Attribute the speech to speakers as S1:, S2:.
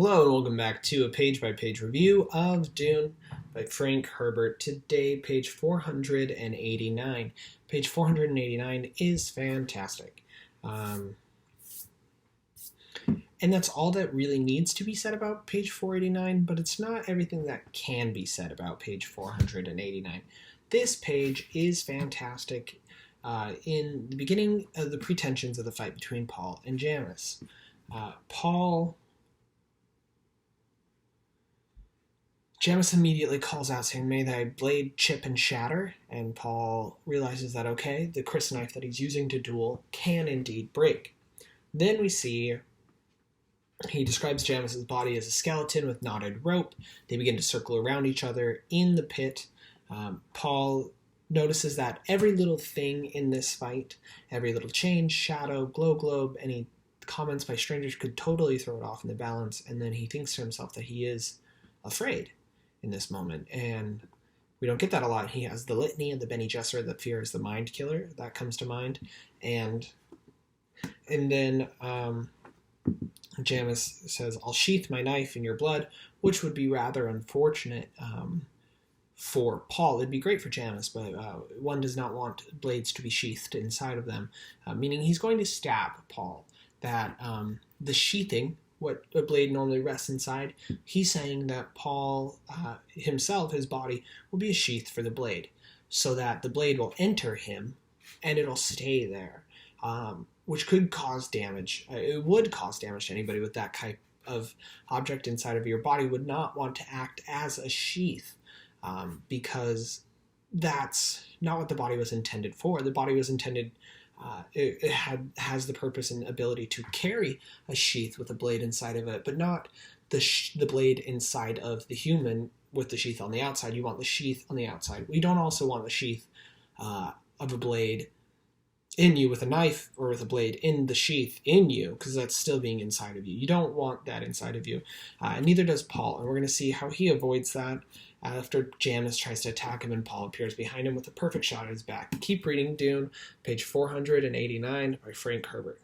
S1: Hello and welcome back to a page-by-page review of Dune by Frank Herbert. Today, page 489. Page 489 is fantastic. And that's all that really needs to be said about page 489, but it's not everything that can be said about page 489. This page is fantastic in the beginning of the pretensions of the fight between Paul and Janus. Janus immediately calls out saying, "May thy blade chip and shatter," and Paul realizes that, okay, the crysknife that he's using to duel can indeed break. Then we see he describes Janus's body as a skeleton with knotted rope. They begin to circle around each other in the pit. Paul notices that every little thing in this fight, every little change, shadow, glow globe, any comments by strangers could totally throw it off in the balance, and then he thinks to himself that he is afraid in this moment, and we don't get that a lot. He has the litany of the Bene Gesserit that fear is the mind killer. That comes to mind, and then Janus says, "I'll sheath my knife in your blood," which would be rather unfortunate for Paul. It'd be great for Janus, but one does not want blades to be sheathed inside of them, meaning he's going to stab Paul. That the sheathing, what a blade normally rests inside, he's saying that Paul himself, his body, will be a sheath for the blade, so that the blade will enter him and it'll stay there, which could cause damage. It would cause damage to anybody with that type of object inside of your body. Would not want to act as a sheath, because that's not what the body was intended for. The body was intended, it has the purpose and ability to carry a sheath with a blade inside of it, but not the blade inside of the human with the sheath on the outside. You want the sheath on the outside. We don't also want the sheath of a blade in you with a knife, or with a blade in the sheath in you, because that's still being inside of you. You don't want that inside of you. And neither does Paul, and we're going to see how he avoids that after Janus tries to attack him and Paul appears behind him with a perfect shot at his back. Keep reading Dune, page 489 by Frank Herbert.